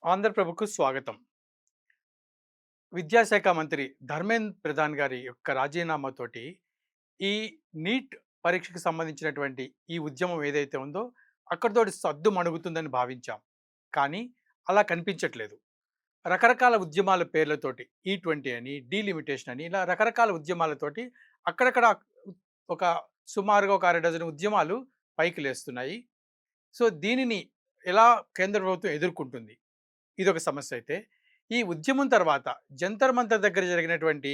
ఆంధ్రప్రభకు స్వాగతం. విద్యాశాఖ మంత్రి ధర్మేంద్ర ప్రధాన్ గారి యొక్క రాజీనామాతోటి ఈ నీట్ పరీక్షకు సంబంధించినటువంటి ఈ ఉద్యమం ఏదైతే ఉందో అక్కడితోటి సద్దుమణుగుతుందని భావించాం. కానీ అలా కనిపించట్లేదు. రకరకాల ఉద్యమాల పేర్లతోటి ఈ20 అని, డీలిమిటేషన్ అని ఇలా రకరకాల ఉద్యమాలతోటి అక్కడక్కడ ఒక సుమారుగా ఒక అర డజన్ ఉద్యమాలు పైకి లేస్తున్నాయి. సో, దీనిని ఎలా కేంద్ర ప్రభుత్వం ఎదుర్కొంటుంది? ఇదొక సమస్య అయితే, ఈ ఉద్యమం తర్వాత జంతర్ మంతర్ దగ్గర జరిగినటువంటి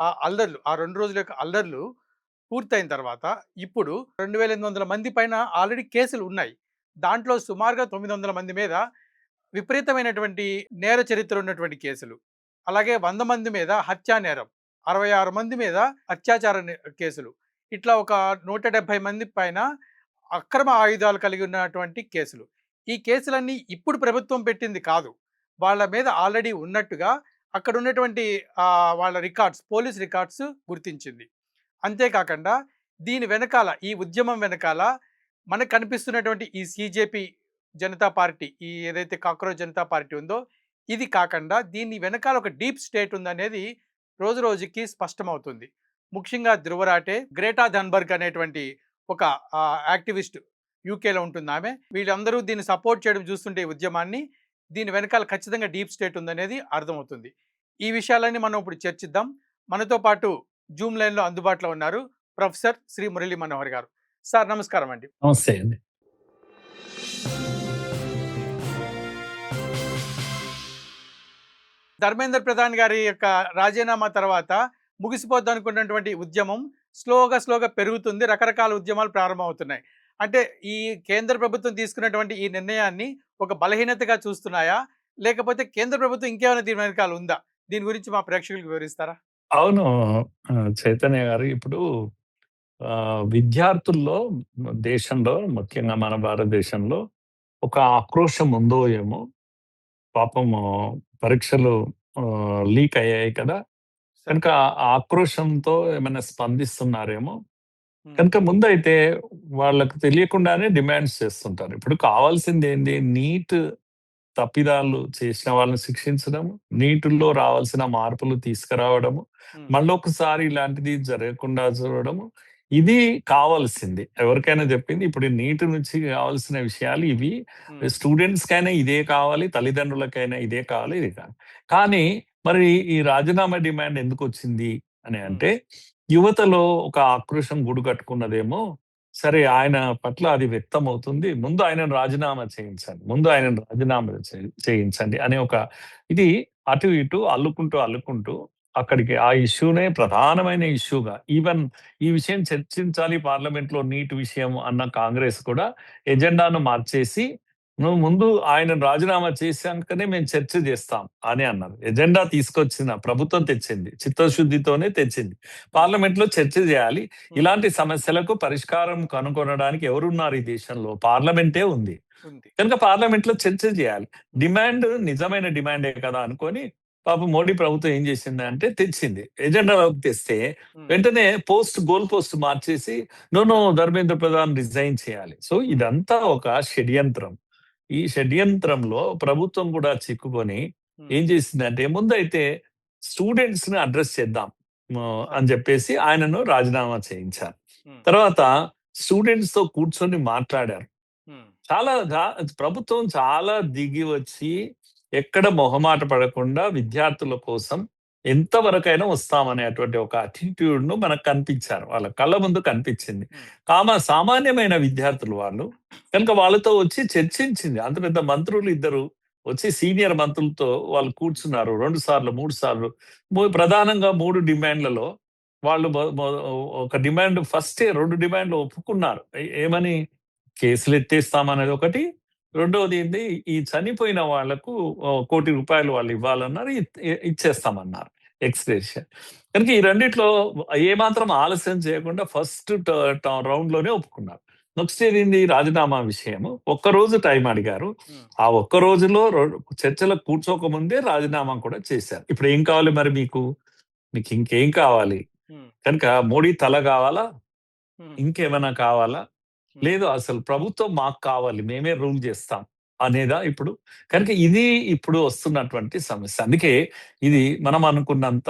ఆ అల్లర్లు, ఆ 2 రోజుల యొక్క అల్లర్లు పూర్తయిన తర్వాత ఇప్పుడు 2800 మంది పైన ఆల్రెడీ కేసులు ఉన్నాయి. దాంట్లో సుమారుగా 900 మంది మీద విపరీతమైనటువంటి నేర చరిత్ర ఉన్నటువంటి కేసులు. అలాగే 100 మంది మీద హత్యా నేరం, 66 మంది మీద అత్యాచార కేసులు. ఇట్లా ఒక 170 మంది పైన అక్రమ ఆయుధాలు కలిగి ఉన్నటువంటి కేసులు. ఈ కేసులన్నీ ఇప్పుడు ప్రభుత్వం పెట్టింది కాదు. వాళ్ళ మీద ఆల్రెడీ ఉన్నట్టుగా అక్కడ ఉన్నటువంటి వాళ్ళ రికార్డ్స్, పోలీస్ రికార్డ్స్ గుర్తించింది. అంతేకాకుండా దీని వెనకాల, ఈ ఉద్యమం వెనకాల మనకు కనిపిస్తున్నటువంటి ఈ సీజేపీ జనతా పార్టీ, ఈ ఏదైతే కాక్రోచ్ జనతా పార్టీ ఉందో, ఇది కాకుండా దీని వెనకాల ఒక డీప్ స్టేట్ ఉందనేది రోజు రోజుకి స్పష్టమవుతుంది. ముఖ్యంగా ధ్రువరాటే, గ్రేటా థన్బర్గ్ అనేటువంటి ఒక యాక్టివిస్ట్, యూకేలో ఉంటుందామె. వీళ్ళందరూ దీన్ని సపోర్ట్ చేయడం చూస్తుంటే ఈ ఉద్యమాన్ని, దీని వెనకాల ఖచ్చితంగా డీప్ స్టేట్ ఉందనేది అర్థమవుతుంది. ఈ విషయాలన్నీ మనం ఇప్పుడు చర్చిద్దాం. మనతో పాటు జూమ్ లైన్‌లో అందుబాటులో ఉన్నారు ప్రొఫెసర్ శ్రీ మురళీ మనోహర్ గారు. సార్ నమస్కారం అండి. నమస్తే అండి. ధర్మేంద్ర ప్రధాన్ గారి యొక్క రాజీనామా తర్వాత ముగిసిపోద్దనుకున్నటువంటి ఉద్యమం స్లోగా పెరుగుతుంది. రకరకాల ఉద్యమాలు ప్రారంభమవుతున్నాయి. అంటే ఈ కేంద్ర ప్రభుత్వం తీసుకున్నటువంటి ఈ నిర్ణయాన్ని ఒక బలహీనతగా చూస్తున్నాయా? లేకపోతే కేంద్ర ప్రభుత్వం ఇంకేమైనా దీని వెనకాల ఉందా? దీని గురించి మా ప్రేక్షకులకు వివరిస్తారా? అవును. చైతన్య గారు ఇప్పుడు విద్యార్థుల్లో దేశంలో ముఖ్యంగా మన భారతదేశంలో ఒక ఆక్రోశం ఉందో ఏమో! పాపము పరీక్షలు లీక్ అయ్యాయి కదా! సరే. కనుక ఆ ఆక్రోశంతో ఏమైనా స్పందిస్తున్నారేమో! హ్మ్. కనుక ముందైతే వాళ్ళకి తెలియకుండానే డిమాండ్స్ చేస్తుంటారు. ఇప్పుడు కావాల్సిందేంది? నీట్ తప్పిదాలు చేసిన వాళ్ళని శిక్షించడము, నీటుల్లో రావాల్సిన మార్పులు తీసుకురావడము, హ్మ్. మళ్ళొకసారి ఇలాంటిది జరగకుండా చూడడము. ఇది కావాల్సింది. ఎవరికైనా చెప్పింది. ఇప్పుడు నీట్ నుంచి కావాల్సిన విషయాలు ఇవి. హ్మ్. స్టూడెంట్స్‌కైనా ఇదే కావాలి, తల్లిదండ్రులకైనా ఇదే కావాలి, ఇది కావాలి. కానీ మరి ఈ రాజీనామా డిమాండ్ ఎందుకొచ్చింది అని హ్మ్. అంటే, యువతలో ఒక ఆక్రోశం గూడు కట్టుకున్నదేమో. సరే, ఆయన పట్ల అది వ్యక్తమవుతుంది. ముందు ఆయనను రాజీనామా చేయించండి. ముందు ఆయనను రాజీనామా చేయించండి అనే ఒక ఇది అటు ఇటు అల్లుకుంటూ అక్కడికి ఆ ఇష్యూనే ప్రధానమైన ఇష్యూగా ఈవెన్ ఈ విషయం చర్చించాలి పార్లమెంట్‌లో నీట్ విషయం అన్న కాంగ్రెస్ కూడా హ్మ్. ఎజెండాను మార్చేసి, "నువ్వు ముందు ఆయనను రాజీనామా చేశాకనే మేము చర్చ చేస్తాం" అని అన్నారు. ఎజెండా తీసుకొచ్చిన ప్రభుత్వం తెచ్చింది. చిత్తశుద్ధితోనే తెచ్చింది. హ్మ్. పార్లమెంట్‌లో చర్చ చేయాలి. హ్మ్. ఇలాంటి సమస్యలకు పరిష్కారం కనుగొనడానికి ఎవరున్నారు ఈ దేశంలో? పార్లమెంటే ఉంది. ఉంది. కనుక పార్లమెంట్‌లో చర్చ చేయాలి. హ్మ్. డిమాండ్ నిజమైన డిమాండే కదా అనుకోని పాపం మోడీ ప్రభుత్వం ఏం చేసిందంటే తెచ్చింది. ఎజెండాలోకి తెస్తే హ్మ్. వెంటనే గోల్ పోస్ట్ మార్చేసి నో, ధర్మేంద్ర ప్రధాన్ రిజైన్ చేయాలి. సో హ్మ్. ఇదంతా ఒక షడ్యంత్రం. ఈ షడ్యంత్రంలో ప్రభుత్వం కూడా చిక్కుకొని హ్మ్. ఏం చేసిందంటే ముందైతే స్టూడెంట్స్‌ని అడ్రెస్ చేద్దాం సరే. అని చెప్పేసి ఆయనను రాజీనామా చేయించారు. హ్మ్. తర్వాత స్టూడెంట్స్‌తో కూర్చొని మాట్లాడారు. హ్మ్. చాలా ప్రభుత్వం చాలా దిగి వచ్చి ఎక్కడ మొహమాట పడకుండా విద్యార్థుల కోసం ఎంతవరకైనా వస్తామనేటువంటి ఒక అటిట్యూడ్‌ను మనకు కనిపించారు. వాళ్ళ కళ్ళ ముందు కనిపించింది. హ్మ్. సామాన్యమైన విద్యార్థులు వాళ్ళు. కనుక వాళ్ళతో వచ్చి చర్చించింది. అంత పెద్ద మంత్రులు ఇద్దరు వచ్చి సీనియర్ మంత్రులతో వాళ్ళు కూర్చున్నారు. 2 సార్లు, 3 సార్లు. ప్రధానంగా 3 డిమాండ్‌లలో వాళ్ళు ఒక డిమాండ్ ఫస్టే 2 డిమాండ్‌లు ఒప్పుకున్నారు. ఏమని? కేసులెత్తేస్తామనేది ఒకటి. రెండోది ఏంది, ఈ చనిపోయిన వాళ్ళకు రూ. 1,00,00,000 వాళ్ళు ఇవ్వాలన్నారు. ఇచ్చేస్తామన్నారు. ఎక్స్‌గ్రేషియా. కనుక ఈ రెండిట్లో ఏమాత్రం ఆలస్యం చేయకుండా ఫస్ట్ రౌండ్‌లోనే ఒప్పుకున్నారు. నెక్స్ట్ ఏదైంది? రాజీనామా విషయము. ఒక్కరోజు టైం అడిగారు. హ్మ్. ఆ ఒక్క రోజులో చర్చలకు కూర్చోకముందే రాజీనామా కూడా చేశారు. ఇప్పుడేం కావాలి మరి మీకు? మీకింకేం కావాలి? హ్మ్. కనుక మోడీ తల గావాలా? హ్మ్. ఇంకేమైనా కావాలా? హ్మ్. లేదు, అసలు ప్రభుత్వం మాకు కావాలి. మేమే రూల్ జేస్తాం. అనేదా ఇప్పుడు? కనుక ఇది ఇప్పుడు వస్తున్నటువంటి సమస్య. అందుకే ఇది మనం అనుకున్నంత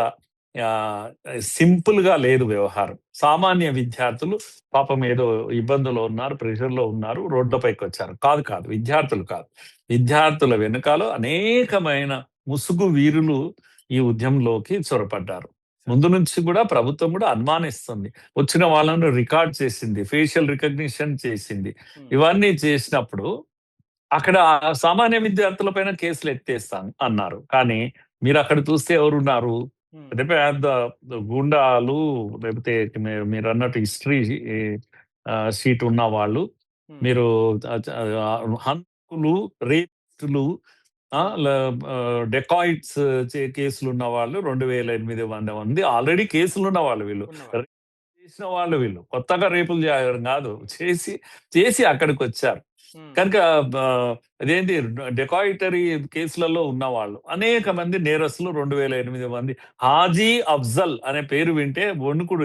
సింపుల్‌గా లేదు వ్యవహారం. సామాన్య విద్యార్థులు పాపం ఏదో ఇబ్బందుల్లో ఉన్నారు, ప్రెషర్‌లో ఉన్నారు, రోడ్లపైకొచ్చారు. కాదు, కాదు. విద్యార్థులు కాదు. విద్యార్థుల వెనకాల అనేకమైన ముసుగు వీరులు ఈ ఉద్యమంలోకి చొరపడ్డారు. ముందు నుంచి కూడా ప్రభుత్వం కూడా అనుమానిస్తుంది. వచ్చిన వాళ్ళను రికార్డ్ చేసింది. ఫేషియల్ రికగ్నిషన్ చేసింది. హ్మ్. ఇవన్నీ చేసినప్పుడు అక్కడ సామాన్య విద్యార్థుల పైన కేసులు ఎత్తేస్తాం అన్నారు. కానీ మీరక్కడ చూస్తే ఎవరున్నారు? హ్మ్. పెద్ద పెద్ద గూండాలు, లేకపోతే మీరన్నట్టు హిస్టరీ షీట్ ఉన్న వాళ్ళు, హ్మ్. మీరు హంతకులు, రేపిస్టులు, హ్మ్. డెకాయిట్స్ కేసులున్న వాళ్ళు 2800 మంది ఆల్రెడీ కేసులున్న వాళ్ళు వీళ్ళు. ఉన్నవాళ్ళు. చేసిన వాళ్ళు వీళ్ళు. కొత్తగా రేపులు చేయడం గాదు. చేసి అక్కడికొచ్చారు. హ్మ్. కనుక అదేంటి డెకాయిటరీ కేసులలో ఉన్నవాళ్ళు. అనేక మంది నేరస్తులు 2008 మంది. హాజీ అఫ్జల్ అనే పేరు వింటే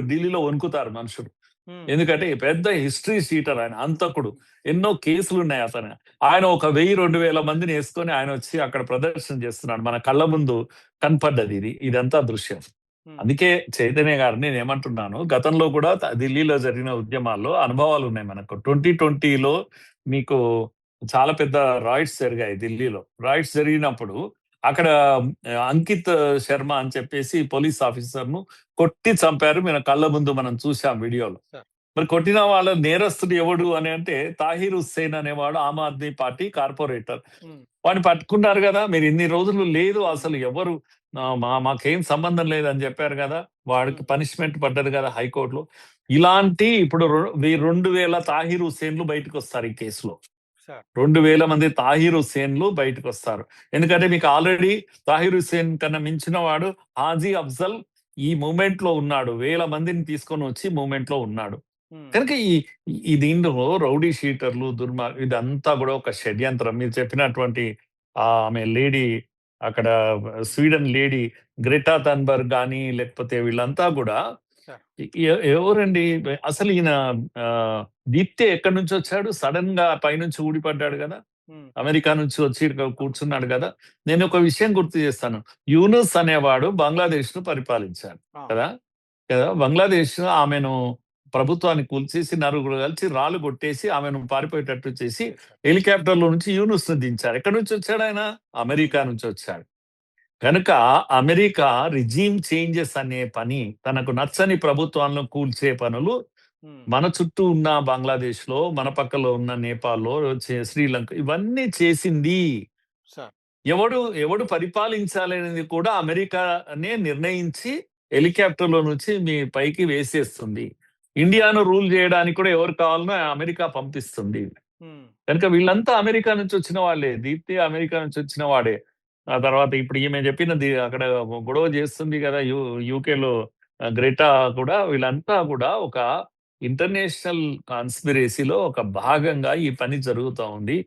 ఢిల్లీలో వణుకుతారు మనుషులు. హ్మ్. ఎందుకంటే పెద్ద హిస్టరీ షీటర్ ఆయన. హంతకుడు. ఎన్నో కేసులున్నాయి అతను. ఆయన ఒక 1000, 2000 మందిని యేసుకొని ఆయనొచ్చి అక్కడ ప్రదర్శన చేస్తున్నాడు. మన కళ్ళ ముందు కనపడ్డది ఇది. ఇదంతా దృశ్యం. హ్మ్. అందుకే చైతన్య గారు నేనేమంటున్నాను, గతంలో కూడా ఢిల్లీలో జరిగిన ఉద్యమాల్లో అనుభవాలున్నాయి మనకు. 2020లో మీకు చాలా పెద్ద రాయిట్స్ జరిగాయి ఢిల్లీలో. రాయిట్స్ జరిగినప్పుడు అక్కడ అంకిత్ శర్మ అని చెప్పేసి పోలీస్ ఆఫీసర్‌ను కొట్టి చంపారు. మన కళ్ళ ముందు మనం చూసాం వీడియోలో. సార్. మరి కొట్టిన వాళ్ళ నేరస్తుడు ఎవడు అని అంటే తాహిర్ హుస్సేన్ అనేవాడు ఆమ్ ఆద్మీ పార్టీ కార్పొరేటర్. హ్మ్. వాడిని పట్టుకున్నారు గదా! మీరు ఇన్ని రోజులు లేదు హ్మ్. అసలు ఎవరు మాకేం సంబంధం లేదని చెప్పారు గదా! వాడికి హ్మ్. పనిష్మెంట్ పడ్డది గదా హైకోర్ట్‌లో. ఇలాంటి ఇప్పుడు 2000 తాహిర్ హుస్సేన్‌లు బయటకొస్తారు ఈ కేసులో. సార్. 2000 మంది తాహిర్ హుస్సేన్‌లు బయటకొస్తారు. ఎందుకంటే మీకు ఆల్రెడీ తాహిర్ హుస్సేన్ కన్నా మించిన వాడు హాజీ అఫ్జల్ ఈ మూవ్‌మెంట్‌లో ఉన్నాడు. వేల మందిని తీసుకొనొచ్చి మూవ్‌మెంట్‌లో ఉన్నాడు. హ్మ్. కనుక ఈ ఈ దీనిలో రౌడీ షీటర్లు, ఇదంతా గూడా ఒక షడ్యంత్రం. మీరు చెప్పినటువంటి ఆమె లేడీ అక్కడ స్వీడన్ లేడీ గ్రెటా థన్బర్గ్ గాని, లేకపోతే వీళ్ళంతా గూడా సార్. ఎవరండి? అసలు ఈయన దీప్తే ఎక్కడి నుంచొచ్చాడు? సడెన్‌గా పైనుంచి ఊడిపడ్డాడు గదా! హ్మ్. అమెరికా నుంచి వచ్చి ఇక్కడ అవును. కూర్చున్నాడు గదా! నేనొక విషయం గుర్తు చేస్తాను. యూనుస్ అనేవాడు బంగ్లాదేశ్‌ను పరిపాలించాడు ఆ! కదా! కదా! బంగ్లాదేశ్ ఆమెను ప్రభుత్వాన్ని కూల్చేసి నలుగురు కలిసి రాళ్ళు కొట్టేసి ఆమెను పారిపోయేటట్టు చేసి చేశారు. హెలికాప్టర్‌లో నుంచి యూనుస్‌ని దించారు. ఎక్కడి నుంచి వచ్చాడాయన? హ్మ్. అమెరికా నుంచి వచ్చాడు. కనుక అమెరికా రిజీమ్ చేంజెస్ అనే పని, తనకు నచ్చని ప్రభుత్వాలను కూల్చే పనులు హ్మ్. మన చుట్టూ ఉన్న బంగ్లాదేశ్‌లో, మన పక్కలో ఉన్న నేపాల్‌లో, శ్రీలంక ఇవన్నీ చేసింది. సార్. ఎవడు పరిపాలించాలనేది కూడా అమెరికానే నిర్ణయించి హెలికాప్టర్‌లో నుంచి మీ పైకి వేసేస్తుంది. సార్. ఇండియాను రూల్ చేయడానికి కూడా ఎవరు కావాలనో అమెరికా పంపిస్తుంది. హ్మ్. కనుక వీళ్ళంతా అమెరికా నుంచి వచ్చిన వాళ్ళే. దీప్తి అమెరికా నుంచి వచ్చిన వాడే. ఆ తర్వాత ఇప్పుడు ఈమె చెప్పినది అక్కడ గొడవ చేస్తుంది కదా! యూకేలో గ్రెటా కూడా వీళ్ళంతా కూడా ఒక ఇంటర్నేషనల్ కాన్స్పిరసీలో ఒక భాగంగా ఈ పని జరుగుతా ఉంది.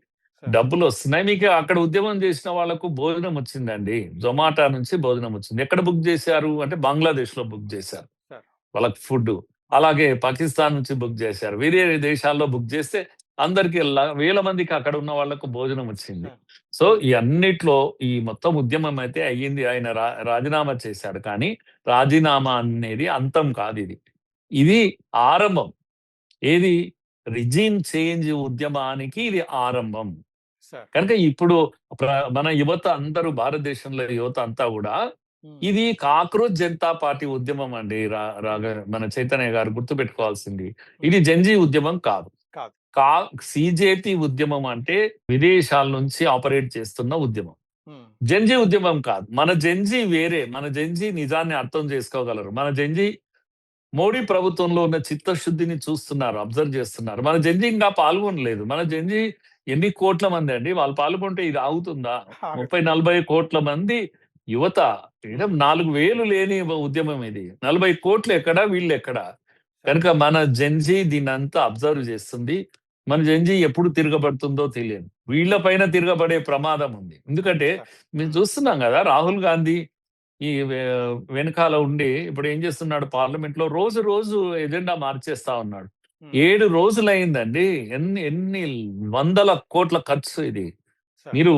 సార్. డబ్బులొస్తున్నాయి. మీకు అక్కడ ఉద్యమం చేసిన వాళ్ళకు భోజనం వచ్చిందండి. జొమాటో నుంచి భోజనం వచ్చింది. ఎక్కడ బుక్ చేశారు అంటే బంగ్లాదేశ్‌లో బుక్ చేశారు. సార్. వాళ్ళకి ఫుడ్డు. హ్మ్. అలాగే పాకిస్తాన్ నుంచి బుక్ చేశారు. వేరే దేశాల్లో బుక్ చేస్తే అందరికి వేల మందికి అక్కడ ఉన్న వాళ్ళకు భోజనం వచ్చింది. సార్. సో, హ్మ్. ఈ అన్నిట్లో ఈ మొత్తం ఉద్యమం అయితే అయ్యింది. ఆయన రాజీనామా చేశాడు. కానీ రాజీనామా అనేది అంతం కాదిది. ఇది ఆరంభం. ఏది? రిజిమ్ చేంజ్ ఉద్యమానికి ఇది ఆరంభం. సార్. కనుక ఇప్పుడు మన యువత అందరూ భారతదేశంలో యువత అంతా గూడా హ్మ్. ఇది కాక్రోచ్ జనతా పార్టీ ఉద్యమం అండి. హ్మ్. మన చైతన్య గారు సార్. గుర్తుపెట్టుకోవాల్సింది. హ్మ్. ఇది జెన్‌జీ ఉద్యమం కాదు. కాదు. కా సీజేపీ ఉద్యమం అంటే విదేశాల నుంచి ఆపరేట్ చేస్తున్న ఉద్యమం. హ్మ్. జెన్‌జీ ఉద్యమం కాదు. మన జెన్‌జీ వేరే. మన జెన్‌జీ నిజాన్ని అర్థం చేసుకోగలరు. మన జెన్‌జీ మోడీ ప్రభుత్వంలో ఉన్న చిత్తశుద్ధిని చూస్తున్నారు. అబ్జర్వ్ చేస్తున్నారు. మన జెన్‌జీ ఇంకా పాల్గొనలేదు. మన జెన్‌జీ ఎన్ని కోట్ల మంది అండి. వాళ్ళు పాల్గొంటే ఇది ఆగుతుందా? 30, ఆగదు. 40 కోట్ల మంది యువత. హ్మ్. 4,000 లేని ఉద్యమం ఇది. 40 కోట్లు ఎక్కడ? వీళ్ళెక్కడ? సార్. కనుక మన జెన్‌జీ దీన్నంతా అబ్జర్వ్ చేస్తుంది. మన జెన్‌జీ ఎప్పుడు తిరగబడుతుందో తెలియదు. వీళ్ళ హ్మ్. పైన తిరగబడే ప్రమాదం ఉంది. ఎందుకంటే సార్. మేము హ్మ్. చూస్తున్నాం గదా! రాహుల్ గాంధీ ఈ వెనకాల ఉండి ఇప్పుడు ఏం చేస్తున్నాడు పార్లమెంట్‌లో రోజు రోజు ఎజెండా మార్చేస్తా ఉన్నాడు. హ్మ్. 7 రోజులయిందండి. ఎన్ని ఎన్ని వందల కోట్ల ఖర్చు ఇది. సార్. మీరు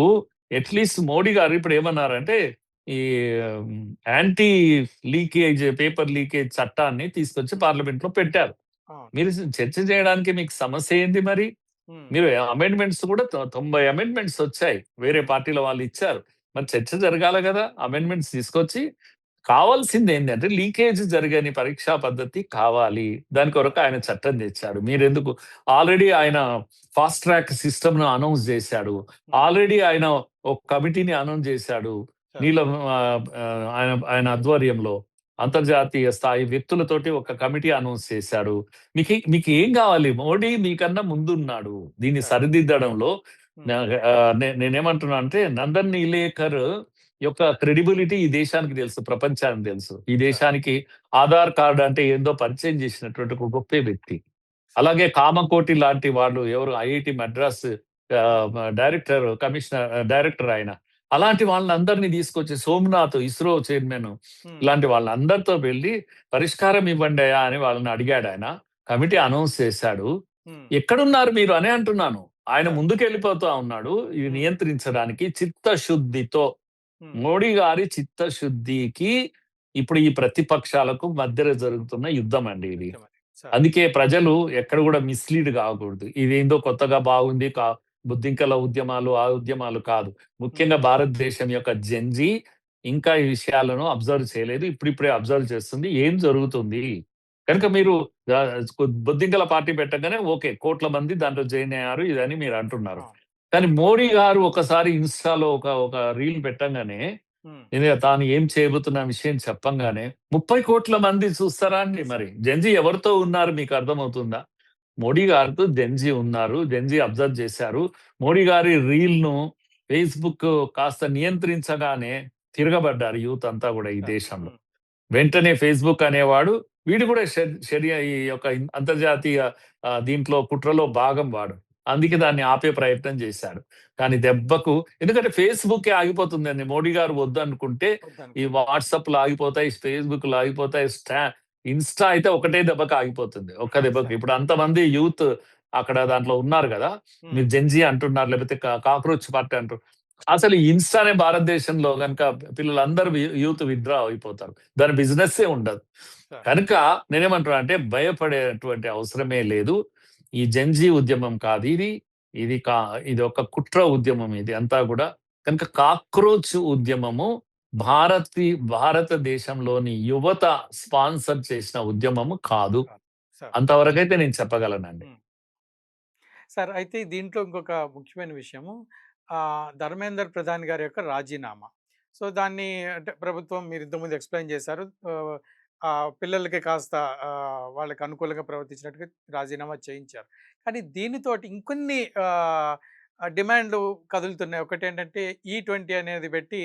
అట్‌లీస్ట్ మోడీ గారు ఇప్పుడేమన్నారంటే, ఈ యాంటీ లీకేజ్, పేపర్ లీకేజ్ చట్టాన్ని తీసుకొచ్చి పార్లమెంట్‌లో పెట్టారు. అవును. మీరు చర్చ చేయడానికి మీకు సమస్య ఏంది మరి? హ్మ్. మీరు అమెండ్‌మెంట్స్ కూడా 90 అమెండ్‌మెంట్స్ వచ్చాయి. వేరే హ్మ్. పార్టీల వాళ్ళు ఇచ్చారు. మరి చర్చ జరగాలి గదా! అమెండ్‌మెంట్స్ తీసుకొచ్చి కావాల్సిందేంటంటే లీకేజ్ జరగని పరీక్షా పద్ధతి కావాలి. దాని కొరకు ఆయన చట్టం తెచ్చాడు. మీరెందుకు ఆల్రెడీ ఆయన ఫాస్ట్ ట్రాక్ సిస్టమ్‌ను అనౌన్స్ చేశాడు. హ్మ్. ఆల్రెడీ ఆయన ఒక కమిటీని అనౌన్స్ చేశాడు. సార్. నీలం ఆయన ఆయన ఆధ్వర్యంలో అంతర్జాతీయ స్థాయి వ్యక్తులతోటి ఒక కమిటీ అనౌన్స్ చేశాడు. మీకేం గావాలి? మోడీ మీకన్నా ముందున్నాడు. దీన్ని సార్. సరిదిద్దడంలో హ్మ్. నా నేనేమంటున్నా అంటే నందన్ నీలేకర్ యొక్క క్రెడిబిలిటీ ఈ దేశానికి తెలుసు. ప్రపంచానికి తెలుసు. ఈ సార్. దేశానికి ఆధార్ కార్డ్ అంటే ఏందో పరిచయం చేసినటువంటి ఒక గొప్ప వ్యక్తి. సార్. అలాగే కామకోటి లాంటి వాళ్ళు ఎవరు ఐఐటీ మద్రాస్ హ్మ్. డైరెక్టర్ ఆయన. అలాంటి వాళ్ళందరిని తీసుకొచ్చి సోమనాథ్ ఇస్రో చైర్మన్ హ్మ్. ఇలాంటి వాళ్ళందరితో వెళ్లి పరిష్కారం ఇవ్వండయ్యా అని వాళ్ళని అడిగాడాయన. Committee sir. అనౌన్స్ చేశాడు. హ్మ్. ఎక్కడున్నారు మీరు అనే అంటున్నాను. ఆయన సార్. ముందుకెళ్ళిపోతా ఉన్నాడు. ఇది హ్మ్. నియంత్రించడానికి చిత్తశుద్ధితో. హ్మ్. మోడీ గారి చిత్తశుద్ధికి ఇప్పుడు ఈ ప్రతిపక్షాలకు మధ్యలో జరుగుతున్న యుద్ధం అండి ఇది. నిజమే. సార్. అందుకే ప్రజలు ఎక్కడ కూడా మిస్‌లీడ్ కాకూడదు. ఇదేందో కొత్తగా బాగుంది. బుద్ధింకల ఉద్యమాలు, ఆ ఉద్యమాలు కాదు. హ్మ్. ముఖ్యంగా భారతదేశం యొక్క జెన్‌జీ ఇంకా ఈ విషయాలను అబ్జర్వ్ చేయలేదు. ఇప్పుడిప్పుడే అబ్జర్వ్ చేస్తుంది. ఏం జరుగుతుంది? కనుక సార్. మీరు బొద్దింకల పార్టీ పెట్టగానే ఓకే. కోట్ల మంది దాంట్లో జాయిన్ అయ్యారు ఇదని మీరు అంటున్నారు. అవును. కానీ మోడీ గారు ఒకసారి ఇన్‌స్టాలో ఒక రీల్ పెట్టంగానే హ్మ్. తాను ఏం చేయబోతున్న విషయం చెప్పంగానే 30,00,00,000 మంది చూస్తారా అండి మరి? జెన్‌జీ ఎవరితో ఉన్నారు మీకు అర్థమవుతుందా? మోడీ గారితో జెన్‌జీ ఉన్నారు. జెన్‌జీ అబ్జర్వ్ చేశారు. మోడీ గారి రీల్‌ను ఫేస్‌బుక్ కాస్త నియంత్రించగానే తిరగబడ్డారు యూత్ అంతా గూడా ఈ సార్. దేశంలో. హ్మ్. వెంటనే ఫేస్‌బుక్ అనేవాడు వీడు గూడా ఈ యొక్క అంతర్జాతీయ దీంట్లో కుట్రలో భాగం వాడు. అందుకే దాన్ని ఆపే ప్రయత్నం చేశాడు. కానీ దెబ్బకు ఎందుకంటే ఫేస్‌బుకే ఆగిపోతుందండి. మోడీ గారు వద్దనుకుంటే ఈ వద్దనుకుంటే. వాట్సాప్‌లు ఆగిపోతాయి, ఫేస్‌బుక్‌లు ఆగిపోతాయి, ఇన్‌స్టా అయితే ఒకటే దెబ్బకి ఆగిపోతుంది. ఒక్క దెబ్బకి. సార్. ఇప్పుడు అంతమంది యూత్ అక్కడ దాంట్లో ఉన్నారు గదా! హ్మ్. మీరు జెన్‌జీ అంటున్నారు. లేకపోతే కాక్రోచ్ పార్టీ అంటారు. అసలు ఈ ఇన్‌స్టానే భారతదేశంలో గనుక పిల్లలందరూ యూత్ విత్‌డ్రా అయిపోతారు. దాని బిజినెస్సే ఉండదు. సార్. కనుక నేనేమంటున్నా అంటే భయపడేటువంటి అవసరమే లేదు. ఈ జెన్‌జీ ఉద్యమం కాదిది. ఇది కా ఇది ఒక కుట్ర ఉద్యమం ఇది అంతా గూడా. కనుక కాక్రోచ్ ఉద్యమము హ్మ్. భారతదేశంలోని యువత స్పాన్సర్ చేసిన ఉద్యమము కాదు. కాదు. సార్. అంతవరకైతే నేను చెప్పగలనండి. హ్మ్. సార్ అయితే దీంట్లో ఇంకొక ముఖ్యమైన విషయము ధర్మేందర్ ప్రధాన్ గారి యొక్క రాజీనామా. సో, దాన్ని అంటే ప్రభుత్వం మీరు ఇంతకుముందు ఎక్స్‌ప్లెయిన్ చేశారు. పిల్లలకి కాస్త వాళ్ళకి అనుకూలంగా ప్రవర్తించినట్టుగా రాజీనామా చేయించారు. కానీ దీనితోటి ఇంకొన్ని డిమాండ్‌లు కదులుతున్నాయి. ఒకటేంటంటే ఈ20 అనేది పెట్టి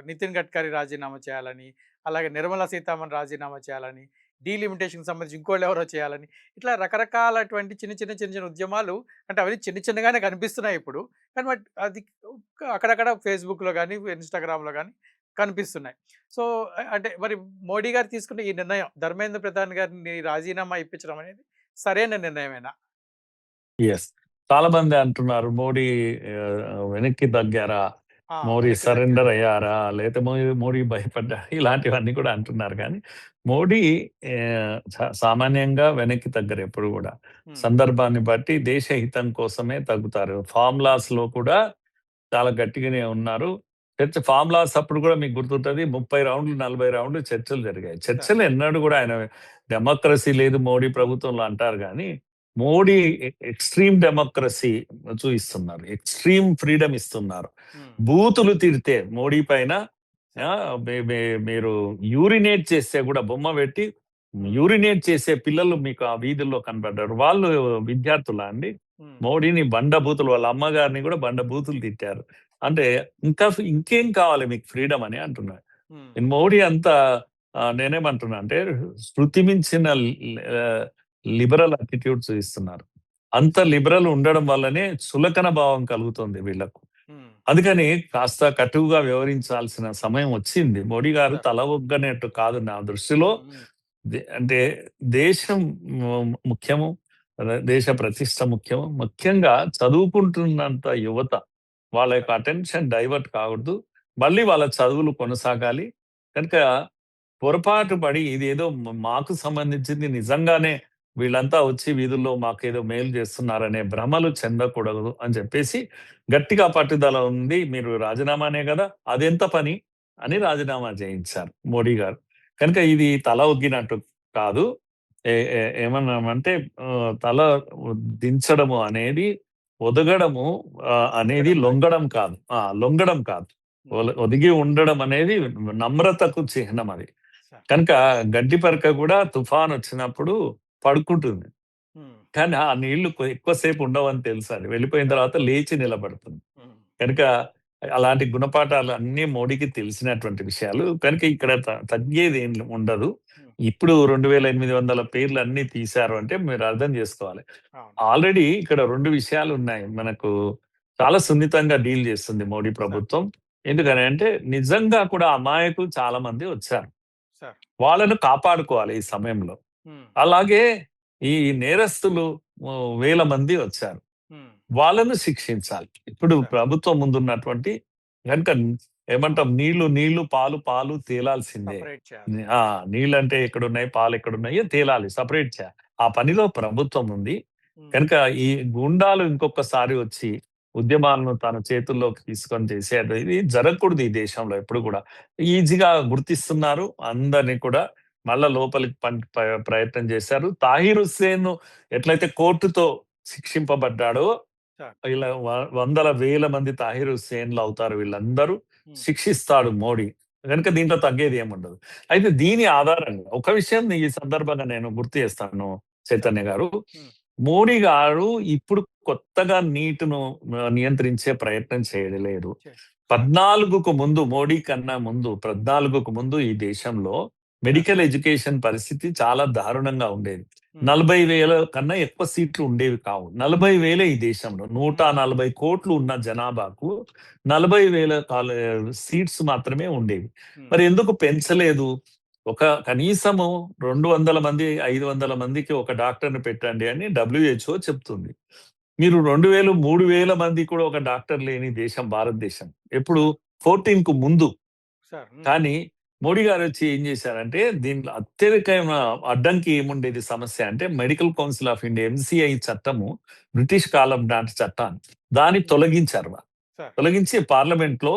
నితిన్ గడ్కరీ రాజీనామా చేయాలని, అలాగే నిర్మలా సీతారామన్ రాజీనామా చేయాలని, డీలిమిటేషన్‌కి సంబంధించి ఇంకోళ్ళెవరో చేయాలని, ఇట్లా రకరకాలటువంటి చిన్న చిన్న ఉద్యమాలు అంటే అవన్నీ చిన్నగానే కనిపిస్తున్నాయి ఇప్పుడు. కానీ అది అక్కడక్కడ ఫేస్‌బుక్‌లో గాని, ఇన్‌స్టాగ్రామ్‌లో గాని కనిపిస్తున్నాయి. సో, అంటే మరి మోడీ గారు తీసుకున్న ఈ నిర్ణయం ధర్మేంద్ర ప్రధాన్ గారిని రాజీనామా ఇప్పించడం అనేది సరైన నిర్ణయమేనా? యెస్. చాలా మంది అంటున్నారు మోడీ వెనక్కి తగ్గారా? మోడీ వెనక్కి సరెండర్ తగ్గారు. అయ్యారా? లేతే మోడీ భయపడ్డారా? ఇలాంటివన్నీ కూడా అంటున్నారు కానీ, మోడీ సామాన్యంగా వెనక్కి తగ్గరు ఎప్పుడు గూడా. హ్మ్. సందర్భాన్ని బట్టి దేశ హితం కోసమే తగ్గుతారు. ఫార్ములాస్‌లో కూడా చాలా గట్టిగానే ఉన్నారు. ఫార్ములాస్ అప్పుడు కూడా మీకు గుర్తుంటది 30 రౌండ్లు, 40 రౌండ్లు చర్చలు జరిగాయి. సార్. చర్చలు ఎన్నడూ కూడా ఆయన డెమోక్రసీ లేదు మోడీ ప్రభుత్వంలో అంటారు గానీ, మోడీ ఎక్స్‌ట్రీమ్ డెమోక్రసీ చూయిస్తున్నారు. ఎక్స్‌ట్రీమ్ ఫ్రీడమ్ ఇస్తున్నారు. హ్మ్. బూతులు తిడితే మోడీ పైన సార్. మీ మీ మీరు యూరినేట్ చేస్తే గూడా బొమ్మ పెట్టి హ్మ్. యూరినేట్ చేసే పిల్లలు మీకు ఆ వీధుల్లో కనపడ్డారు. వాళ్ళు విద్యార్థులా అండి? హ్మ్. మోడీని బండబూతులు వాళ్ళ అమ్మగారిని గూడా బండబూతులు తిట్టారు. అంటే ఇంకేం కావాలి మీకు ఫ్రీడమ్ అని అంటున్నా. హ్మ్. మోడీ అంత నేనేమంటున్నా అంటే శృతి మించిన ఆహ్, లిబరల్ అటిట్యూడ్ చూయిస్తున్నారు. అంత లిబరల్ ఉండడం వల్లనే చులకన భావం కలుగుతుంది వీళ్ళకు. హ్మ్. అందుకని కాస్త కటువుగా వ్యవహరించాల్సిన సమయం వచ్చింది. మోడీ గారు సార్. తల ఒగ్గనట్టు కాదు నా దృష్టిలో. హ్మ్. హ్మ్. అంటే దేశం ముఖ్యము. దేశ ప్రతిష్ట ముఖ్యం. ముఖ్యంగా చదువుకుంటున్నంత యువత వాళ్ళ యొక్క అటెన్షన్ డైవర్ట్ కాకూడదు. మళ్ళీ వాళ్ళ చదువులు కొనసాగాలి. కనుక పొరపాటు పడి ఇదేదో మాకు సంబంధించింది నిజంగానే వీళ్ళంతా వచ్చి వీధుల్లో మాకేదో మేలు చేస్తున్నారనే భ్రమలు చెందకూడదు అని చెప్పేసి గట్టిగా పట్టుదల ఉంది. మీరు రాజీనామానే కదా! అదెంత పని అని రాజీనామా చేయించారు మోడీ గారు. కనుక ఇది తల ఒగ్గినట్టు కాదు. ఏమన్నామంటే తల దించడము అనేది ఒదగడము అనేది లొంగడం కాదు. లొంగడం కాదు. ఒదిగి ఉండడం అనేది నమ్రతకు చిహ్నం అది. కనుక గడ్డి పరక కూడా తుఫాన్ వచ్చినప్పుడు పడుకుంటుంది. కానీ ఆ నీళ్లు ఎక్కువ సేపు ఉండవని తెలుసు. అది వెళ్ళిపోయిన తర్వాత లేచి నిలబడుతుంది. కనుక అలాంటి గుణపాఠాలు అన్నీ మోడీకి తెలిసినటువంటి విషయాలు. కనుక ఇక్కడ తగ్గేది ఏం ఉండదు. ఇప్పుడు 2800 పేర్లు అన్నీ తీశారు అంటే మీరు అర్థం చేసుకోవాలి. ఆల్రెడీ ఇక్కడ 2 విషయాలు ఉన్నాయి. మనకు చాలా సున్నితంగా డీల్ చేస్తుంది మోడీ ప్రభుత్వం. ఎందుకని అంటే నిజంగా కూడా అమాయకులు చాలా మంది వచ్చారు. వాళ్ళను కాపాడుకోవాలి ఈ సమయంలో. అలాగే ఈ నేరస్తులు వేల మంది వచ్చారు. వాళ్ళను శిక్షించాలి. ఇప్పుడు ప్రభుత్వం ముందున్నటువంటి కనుక ఏమంటాం నీళ్లు పాలు పాలు తేలాల్సిందే. నీళ్ళంటే ఎక్కడున్నాయి, పాలు ఎక్కడున్నాయో తేలాలి, సపరేట్ చేయాలి. ఆ పనిలో ప్రభుత్వం ఉంది. కనుక ఈ గుండాలు ఇంకొకసారి వచ్చి ఉద్యమాలను తన చేతుల్లోకి తీసుకొని చేసేది ఇది జరగకూడదు ఈ దేశంలో ఎప్పుడు కూడా. ఈజీగా గుర్తిస్తున్నారు అందరినీ కూడా. మళ్ళా లోపలికి ప్రయత్నం చేశారు. తాహిర్ హుస్సేన్ ఎట్లయితే కోర్టుతో శిక్షింపబడ్డాడో ఇలా వందల వేల మంది తాహిర్ హుస్సేన్లు అవుతారు. వీళ్ళందరూ శిక్షిస్తాడు మోడీ. కనుక దీంట్లో తగ్గేది ఏముండదు. అయితే దీని ఆధారంగా ఒక విషయం ఈ సందర్భంగా నేను గుర్తు చేస్తాను చైతన్య గారు. మోడీ గారు ఇప్పుడు కొత్తగా నీటును నియంత్రించే ప్రయత్నం చేయలేదు. 14కు ముందు, మోడీ కన్నా ముందు 14కు ముందు ఈ దేశంలో మెడికల్ ఎడ్యుకేషన్ పరిస్థితి చాలా దారుణంగా ఉండేది. 40,000 కన్నా ఎక్కువ సీట్లు ఉండేవి కావు. 40,000 ఈ దేశంలో 140 కోట్లు ఉన్న జనాభాకు 40,000 సీట్స్ మాత్రమే ఉండేవి. మరి ఎందుకు పెంచలేదు? ఒక కనీసము 200 మంది 500 మందికి ఒక డాక్టర్ని పెట్టండి అని WHO చెప్తుంది. మీరు 2,000 3,000 మంది కూడా ఒక డాక్టర్ లేని దేశం భారతదేశం. ఎప్పుడు 14కు ముందు. కానీ మోడీ గారు వచ్చి ఏం చేశారంటే దీంట్లో అత్యధికమైన అడ్డంకి ఏముండేది సమస్య అంటే medical council of India MCI చట్టము బ్రిటిష్ కాలం నాటి చట్టాన్ని దాన్ని తొలగించారు. తొలగించి పార్లమెంట్ లో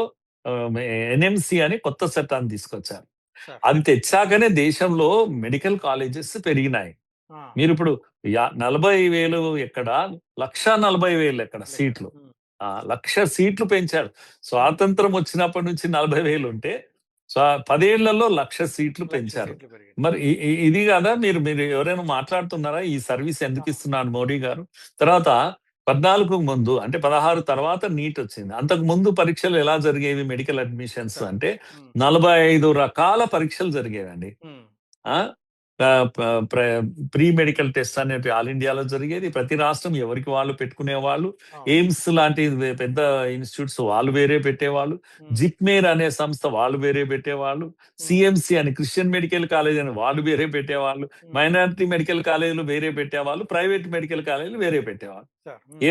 NMC అని కొత్త చట్టాన్ని తీసుకొచ్చారు. అది తెచ్చాకనే దేశంలో మెడికల్ కాలేజెస్ పెరిగినాయి. మీరు ఇప్పుడు 40,000 ఎక్కడ, 140,000 ఎక్కడ సీట్లు, 1,00,000 సీట్లు పెంచారు. స్వాతంత్రం వచ్చినప్పటి నుంచి 40,000 ఉంటే 10 ఏళ్లలో 1,00,000 సీట్లు పెంచారు. మరి ఇది కదా మీరు ఎవరైనా మాట్లాడుతున్నారా ఈ సర్వీస్ ఎందుకు ఇస్తున్నారు మోడీ గారు? తర్వాత 14కు ముందు అంటే 16 తర్వాత నీట్ వచ్చింది. అంతకు ముందు పరీక్షలు ఎలా జరిగేవి? మెడికల్ అడ్మిషన్స్ అంటే 45 రకాల పరీక్షలు జరిగేవండి. ప్రీ మెడికల్ టెస్ట్ అనేది ఆల్ ఇండియాలో జరిగేది. ప్రతి రాష్ట్రం ఎవరికి వాళ్ళు పెట్టుకునేవాళ్ళు. ఎయిమ్స్ లాంటి పెద్ద ఇన్స్టిట్యూట్స్ వాళ్ళు వేరే పెట్టేవాళ్ళు. జిప్మేర్ అనే సంస్థ వాళ్ళు వేరే పెట్టేవాళ్ళు. CMC అని క్రిస్టియన్ మెడికల్ కాలేజ్ అని వాళ్ళు వేరే పెట్టేవాళ్ళు. మైనారిటీ మెడికల్ కాలేజీలు వేరే పెట్టేవాళ్ళు. ప్రైవేట్ మెడికల్ కాలేజీలు వేరే పెట్టేవాళ్ళు.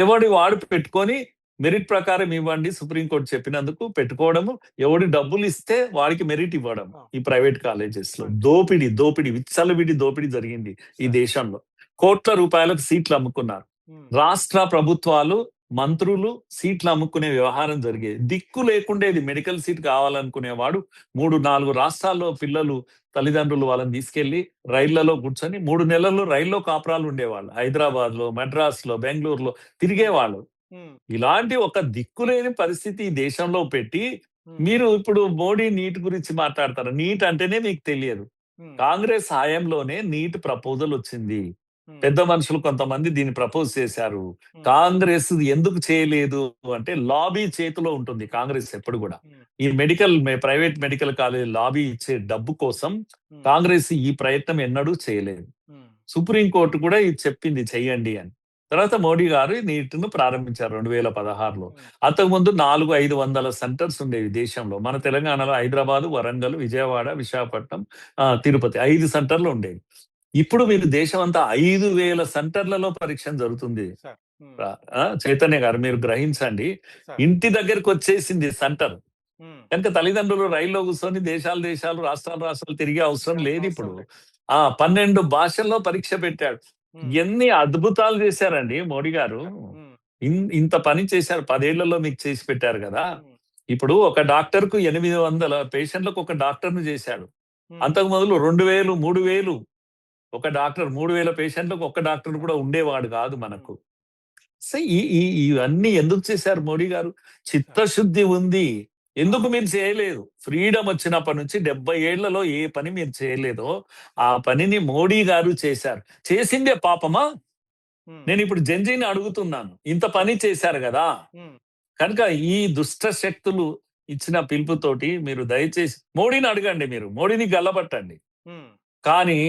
ఎవడి వాడు పెట్టుకొని మెరిట్ ప్రకారం ఇవ్వండి సుప్రీంకోర్టు చెప్పినందుకు పెట్టుకోవడము. ఎవడి డబ్బులు ఇస్తే వాడికి మెరిట్ ఇవ్వడం. ఈ ప్రైవేట్ కాలేజెస్ లో దోపిడి విచ్చలవిడి దోపిడీ జరిగింది ఈ దేశంలో. కోట్ల రూపాయలకు సీట్లు అమ్ముకున్నారు. రాష్ట్ర ప్రభుత్వాలు, మంత్రులు సీట్లు అమ్ముకునే వ్యవహారం జరిగేది. దిక్కు లేకుండేది. మెడికల్ సీట్ కావాలనుకునేవాడు 3-4 రాష్ట్రాల్లో పిల్లలు తల్లిదండ్రులు వాళ్ళని తీసుకెళ్లి రైళ్లలో కూర్చొని 3 నెలలు రైల్లో కాపురాలు ఉండేవాళ్ళు. హైదరాబాద్ లో, మెడ్రాస్ లో, బెంగళూరులో తిరిగేవాళ్ళు. ఇలాంటి ఒక దిక్కులేని పరిస్థితి ఈ దేశంలో పెట్టి మీరు ఇప్పుడు మోడీ నీట్ గురించి మాట్లాడతారు. నీట్ అంటేనే మీకు తెలియదు. కాంగ్రెస్ హయాంలోనే నీట్ ప్రపోజల్ వచ్చింది. పెద్ద మనుషులు కొంతమంది దీన్ని ప్రపోజ్ చేశారు. కాంగ్రెస్ ఎందుకు చేయలేదు అంటే లాబీ చేతిలో ఉంటుంది కాంగ్రెస్ ఎప్పుడు కూడా. ఈ ప్రైవేట్ మెడికల్ కాలేజ్ లాబీ ఇచ్చే డబ్బు కోసం కాంగ్రెస్ ఈ ప్రయత్నం ఎన్నడూ చేయలేదు. సుప్రీంకోర్టు కూడా ఇది చెప్పింది చెయ్యండి అని. తర్వాత మోడీ గారు నీట్ను ప్రారంభించారు 2016లో. అంతకుముందు 400-500 సెంటర్స్ ఉండేవి దేశంలో. మన తెలంగాణలో హైదరాబాద్, వరంగల్, విజయవాడ, విశాఖపట్నం, తిరుపతి 5 సెంటర్లు ఉండేవి. ఇప్పుడు మీరు దేశమంతా 5,000 సెంటర్లలో పరీక్ష జరుగుతుంది. సార్. హ్మ్. చైతన్య గారు మీరు గ్రహించండి. సార్. ఇంటి దగ్గరకొచ్చేసింది సెంటర్. హ్మ్. కనుక తల్లిదండ్రులు రైల్లో కూర్చొని దేశాలు, రాష్ట్రాలు తిరిగే అవసరం తిరగాల్సిన లేదిప్పుడు. అవసరం లేదు. 12 భాషల్లో పరీక్ష పెట్టాడు. హ్మ్. ఎన్ని అద్భుతాలు చేశారండి మోడీ గారు. సార్. హ్మ్. ఇంత పని చేశారు. 10 ఏళ్లలో మీకు చేసి పెట్టారు గదా! హ్మ్. ఇప్పుడు ఒక డాక్టర్‌కు 800 పేషెంట్‌లకు ఒక డాక్టర్‌ని చేశాడు. హ్మ్. అంతకు మొదలు 2000, 3000 ఒక డాక్టర్ 3000 పేషెంట్‌లకు ఒక్క డాక్టర్ కూడా ఉండేవాడు కాదు హ్మ్. మనకు. సో, ఈ ఈ ఇవన్నీ ఎందుకు చేశారు మోడీ గారు? సార్. చిత్తశుద్ధి ఉంది. ఎందుకు ఆ! మీరు చేయలేదు? ఫ్రీడమ్ వచ్చినప్పటి నుంచి 70 ఏళ్లలో ఏ పని మీరు చేయలేదో, ఆ పనిని మోడీ గారు చేశారు. చేసిందే పాపమా? హ్మ్. నేనిప్పుడు జెన్‌జీని అడుగుతున్నాను. ఇంత సార్. పని చేశారు గదా! హ్మ్. కనుక ఈ దుష్ట శక్తులు ఇచ్చిన పిలుపుతోటి మీరు దయచేసి మోడీని అడగండి మీరు. మోడీని గల్లబట్టండి. హ్మ్. కానీ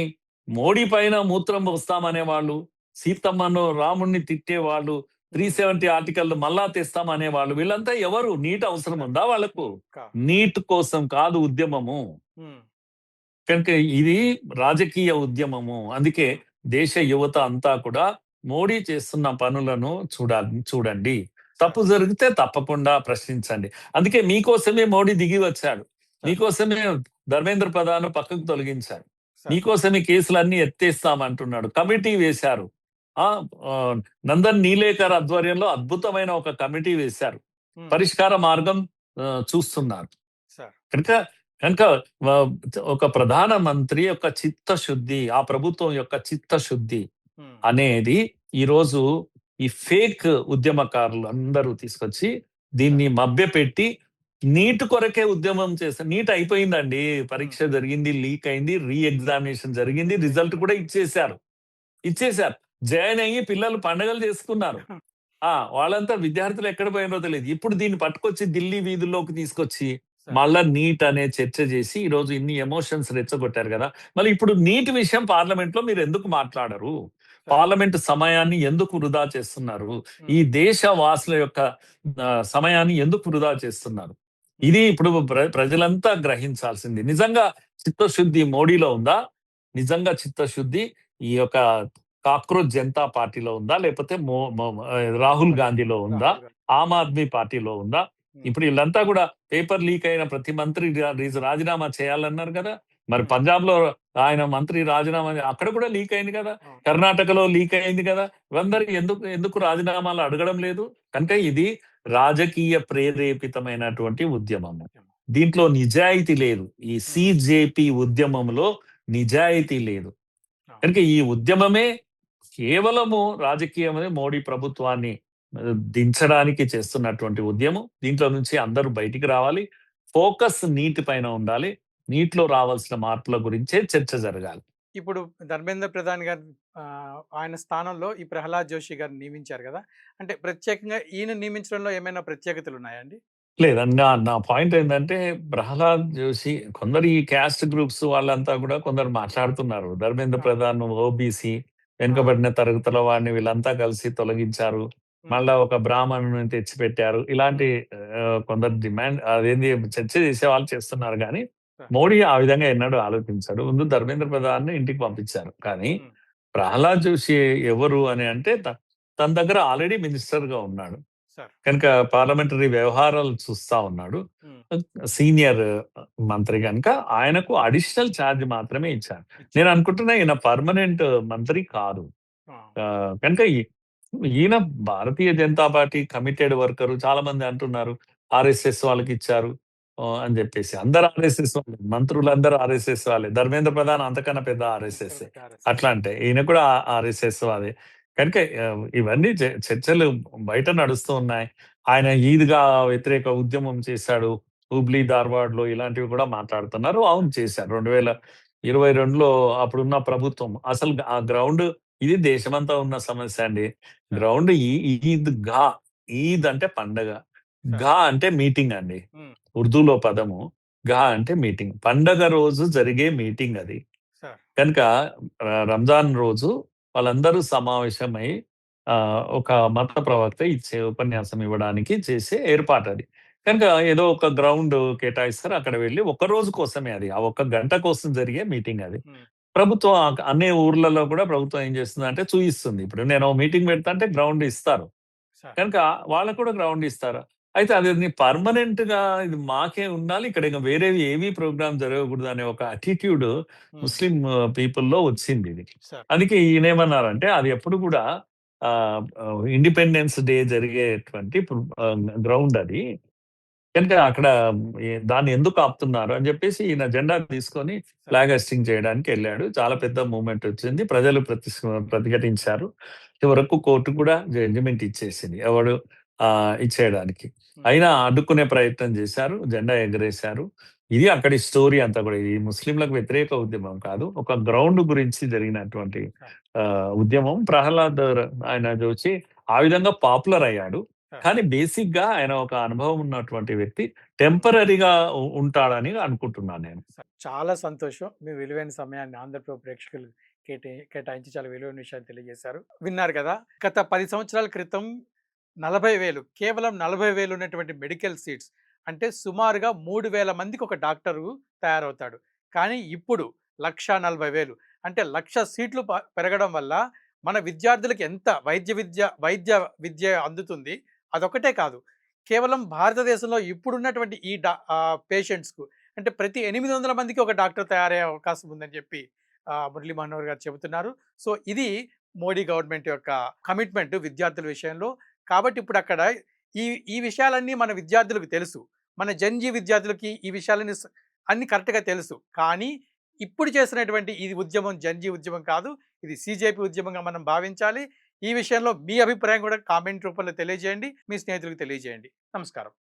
మోడీ పైన మూత్రం పోస్తామనే వాళ్ళు, సీతమ్మను, రాముడిని తిట్టేవాళ్ళు, హ్మ్. 370 ఆర్టికల్ మళ్ళా తెస్తాం అనేవాళ్ళు వీళ్ళంతా ఎవరు? నీట్ అవసరం సార్. ఉందా వాళ్ళకు? హ్మ్. నీట్ కోసం కాదు ఉద్యమము. హ్మ్. కనుక ఇది రాజకీయ ఉద్యమము. అందుకే హ్మ్. దేశ యువత అంతా కూడా మోడీ చేస్తున్న పనులను చూడండి. సార్. తప్పు జరిగితే తప్పకుండా ప్రశ్నించండి. అందుకే మీకోసమే మోడీ దిగి వచ్చాడు. సార్. మీకోసమే ధర్మేంద్ర ప్రధాన్ పక్కకు తొలగించారు. సార్. మీకోసమే కేసులన్నీ ఎత్తేస్తామంటున్నాడు. అవును. కమిటీ వేశారు. ఆ! నందన్ నీలేకర్ ఆధ్వర్యంలో అద్భుతమైన ఒక కమిటీ వేశారు. హ్మ్. పరిష్కార మార్గం చూస్తున్నారు. సార్. కనుక కనుక వ ఒక ప్రధాన మంత్రి యొక్క చిత్తశుద్ధి, ఆ ప్రభుత్వం యొక్క చిత్తశుద్ధి హ్మ్. అనేది ఈరోజు ఈ ఫేక్ ఉద్యమకారులు అందరూ తీసుకొచ్చి సార్. దీన్ని మభ్యపెట్టి నీట్ కొరకే ఉద్యమం చేస్తారు. నీట్ అయిపోయిందండి. హ్మ్. పరీక్ష జరిగింది, లీక్ అయింది, ఎగ్జామినేషన్ జరిగింది. రిజల్ట్ కూడా ఇచ్చేశారు. ఇచ్చేశారు. జాయిన్ అయ్యి పిల్లలు పండగలు చేసుకున్నారు. వాళ్ళంతా విద్యార్థులు ఎక్కడ పోయినరో తెలీదు. ఇప్పుడు దీన్ని పట్టుకొచ్చి ఢిల్లీ వీధుల్లోకి తీసుకొచ్చి, సార్. మళ్ళా నీట్ అనే చర్చ చేసి, ఈరోజు ఇన్ని ఎమోషన్స్ రెచ్చగొట్టారు గదా! మళ్ళీ ఇప్పుడు నీట్ విషయం పార్లమెంట్‌లో మీరెందుకు మాట్లాడరు? సార్. పార్లమెంట్ సమయాన్ని ఎందుకు వృధా చేస్తున్నారు? ఈ హ్మ్. దేశ వాసుల యొక్క సమయాన్ని ఎందుకు వృధా చేస్తున్నారు? హ్మ్. ఇది ఇప్పుడు ప్రజలంతా గ్రహించాల్సింది. నిజంగా చిత్తశుద్ధి మోడీలో ఉందా? నిజంగా చిత్తశుద్ధి ఈ యొక్క కాక్రోచ్ జనతా పార్టీలో ఉందా? లేకపోతే రాహుల్ కాంగ్రెస్. గాంధీలో ఉందా? రాహుల్ గాంధీ. ఆమ్ ఆద్మీ పార్టీలో ఉందా? హ్మ్. ఇప్పుడు ఈళ్ళంతా గూడా పేపర్ లీక్ అయిన ప్రతి మంత్రి రాజీనామా చేయాలన్నారు గదా! మరి హ్మ్. పంజాబ్‌లో ఆయన మంత్రి రాజీనామా అక్కడ కూడా లీక్ అయింది గదా! అవును. కర్ణాటకలో లీక్ అయింది గదా! హ్మ్. ఇవందరూ ఎందుకు రాజీనామాలు అడగడం లేదు? కనుక ఇది రాజకీయ ప్రేరేపితమైనటువంటి ఉద్యమము. దీంట్లో నిజాయితీ లేదు. ఈ హ్మ్. సీజేపీ ఉద్యమంలో నిజాయితీ లేదు. అవును. కనుక ఈ ఉద్యమమే కేవలము రాజకీయమే మోడీ ప్రభుత్వాన్ని దించడానికి చేస్తున్నటువంటి ఉద్యమం. దీంట్లో నుంచి అందరూ బయటికి రావాలి. ఫోకస్ నీట్ పైన ఉండాలి. నీట్‌లో రావాల్సిన మార్పుల గురించే చర్చ జరగాలి. ఇప్పుడు ధర్మేంద్ర ప్రధాన్ గారు ఆయన స్థానంలో ఈ ప్రహ్లాద్ జోషి గారిని నియమించారు గదా! అంటే ప్రత్యేకంగా ఈయన నియమించడంలో ఏమైనా ప్రత్యేకతలున్నాయా అండి? లేదండి. నా నా పాయింట్ ఏంటంటే, ప్రహ్లాద్ జోషి కొందరు ఈ క్యాస్ట్ గ్రూప్స్ వాళ్ళంతా గూడా కొందరు మాట్లాడుతున్నారు. ధర్మేంద్ర ఆ! ప్రధాన్ ఓబీసీ, ఆ! వెనుకబడిన తరగతుల వాడిని వీళ్ళంతా కలిసి తొలగించారు. హ్మ్. మళ్ళా ఒక బ్రాహ్మణుడిని తెచ్చిపెట్టారు. ఇలాంటి హ్మ్. కొందరు డిమాండ్ అదేంది చర్చ చేసేవాళ్ళు చేస్తున్నారు గానీ, ఆ! మోడీ ఆ విధంగా ఎన్నడూ ఆలోచించడు. ముందు ధర్మేంద్ర ప్రధాన్‌ని ఇంటికి పంపించారు. కానీ, హ్మ్. ప్రహ్లాద్ జోషి ఎవరు అని అంటే, తన దగ్గర ఆల్రెడీ మినిస్టర్‌గా ఉన్నాడు. సార్. కనుక పార్లమెంటరీ వ్యవహారాలు చూస్తా ఉన్నాడు. హ్మ్. సీనియర్ మంత్రి గనుక ఆయనకు అడిషనల్ చార్జ్ మాత్రమే ఇచ్చారు. నేను ఇచ్చారు. అనుకుంటున్నా ఈయన పర్మనెంట్ మంత్రి కాదు. ఆ! కనుక ఈయన Bharatiya Janata party committed worker. చాలా మంది అంటున్నారు. ఆర్ఎస్ఎస్ వాళ్ళకిచ్చారు అని జెప్పేసి. అందరూ ఆర్ఎస్ఎస్ వాళ్ళే. మంత్రులందరూ ఆర్ఎస్ఎస్ వాళ్ళే. ధర్మేంద్ర ప్రధాన్ అంతకన్నా పెద్ద అంతకన్నా ఆర్ఎస్ఎస్సే. పెద్ద ఆర్ఎస్ఎస్. అట్లా అంటే ఈయన కూడా ఆర్ఎస్ఎస్ వాదే. కనుక ఇవన్నీ చర్చలు బయట నడుస్తూ ఉన్నాయి. ఆయన ఈద్‌గా వ్యతిరేక ఉద్యమం చేశాడు. హుబ్లీ, ధార్వాడ్‌లో ఇలాంటివి కూడా మాట్లాడుతున్నారు. అవును చేశారు. హ్మ్. 2022లో అప్పుడున్న ప్రభుత్వం అసలు ఆ గ్రౌండ్ ఇది దేశమంతా ఉన్న సమస్య అండి. సార్. గ్రౌండ్ ఈద్‌గా ఈద్ అంటే పండగ. సార్. అంటే మీటింగ్ అండి. హ్మ్. ఉర్దూలో పదము అంటే మీటింగ్. పండగ రోజు జరిగే మీటింగ్ అది. సార్. కనుక రంజాన్ రోజు వాళ్ళందరూ సమావేశమై ఒక మత ప్రవక్త ఇచ్చే ఉపన్యాసం ఇవ్వడానికి చేసే ఏర్పాటది. కనుక ఏదో ఒక గ్రౌండ్ కేటాయిస్తారు. అక్కడ వెళ్లి ఒక్క రోజు కోసమే అది. ఆ ఒక్క గంట కోసం జరిగే మీటింగ్ అది. హ్మ్. ప్రభుత్వం అన్ని ఊర్లలో కూడా ప్రభుత్వం ఏం చేస్తుందంటే చూయిస్తుంది. ఇప్పుడు నేను మీటింగ్ పెడతాంటే గ్రౌండ్ ఇస్తారు. సార్. కనుక వాళ్ళకి కూడా గ్రౌండ్ ఇస్తారు. అయితే అది పర్మనెంట్‌గా ఇది మాకే ఉండాలి. ఇక్కడ ఇంక వేరేవి ఏవి ప్రోగ్రామ్ జరగకూడదు అనే ఒక అటిట్యూడ్ హ్మ్. ముస్లిం పీపుల్‌లో వచ్చిందిది. సార్. అందుకే ఈయనేమన్నారంటే అది ఎప్పుడు కూడా ఇండిపెండెన్స్ డే జరిగేటువంటి గ్రౌండ్ అది. కనుక అక్కడ దాన్ని ఎందుకు ఆపుతున్నారు అని చెప్పేసి ఈయన జెండా తీసుకొని సార్. ఫ్లాగ్ హోస్టింగ్ చేయడానికి వెళ్ళాడు. చాలా పెద్ద మూవ్‌మెంట్ వచ్చింది. ప్రజలు ప్రతిఘటించారు. చివరకు కోర్టు కూడా జడ్జిమెంట్ ఇచ్చేసింది. ఎవడు ఇచ్చేయడానికి. హ్మ్. అయినా అడ్డుకునే ప్రయత్నం చేశారు. జెండా ఎగరేశారు. ఇది అక్కడి స్టోరీ అంతా కూడా. ఇది ముస్లింలకు వ్యతిరేక ఉద్యమం కాదు. ఒక గ్రౌండ్ గురించి జరిగినటువంటి సార్. ఉద్యమం. ప్రహ్లాద్ ఆయన జోషి ఆ విధంగా పాపులర్ అయ్యాడు. సార్. కానీ బేసిక్‌గా ఆయన ఒక అనుభవం ఉన్నటువంటి వ్యక్తి. టెంపరరీగా ఉంటాడని అనుకుంటున్నాను నేను. చాలా సంతోషం. మీ విలువైన సమయాన్ని ఆంధ్రప్రభ ప్రేక్షకులు కేటాయించి చాలా విలువైన విషయాలు తెలియజేశారు. విన్నారు కదా! గత 10 సంవత్సరాల క్రితం 40,000 కేవలం 40,000 ఉన్నటువంటి మెడికల్ సీట్స్ అంటే సుమారుగా 3,000 మందికి ఒక డాక్టరు తయారవుతాడు. కానీ ఇప్పుడు 1,40,000 అంటే 1,00,000 సీట్లు పెరగడం వల్ల మన విద్యార్థులకి ఎంత వైద్య విద్య అందుతుంది. అదొక్కటే కాదు. కేవలం భారతదేశంలో ఇప్పుడున్నటువంటి ఈ పేషెంట్స్‌కు అంటే ప్రతి 800 మందికి ఒక డాక్టర్ తయారయ్యే అవకాశం ఉందని చెప్పి మురళీ మనోహర్ గారు చెబుతున్నారు. సో, ఇది మోడీ గవర్నమెంట్ యొక్క కమిట్మెంట్ విద్యార్థుల విషయంలో. కాబట్టి ఇప్పుడు అక్కడ ఈ ఈ విషయాలన్నీ మన విద్యార్థులకు తెలుసు. మన జెన్‌జీ విద్యార్థులకి ఈ విషయాలన్నీ అన్నీ కరెక్ట్‌గా తెలుసు. కానీ ఇప్పుడు చేసినటువంటి ఈ ఉద్యమం జెన్‌జీ ఉద్యమం కాదు. ఇది సీజేపీ ఉద్యమంగా మనం భావించాలి. ఈ విషయంలో మీ అభిప్రాయం కూడా కామెంట్ రూపంలో తెలియజేయండి. మీ స్నేహితులకు తెలియజేయండి. నమస్కారం.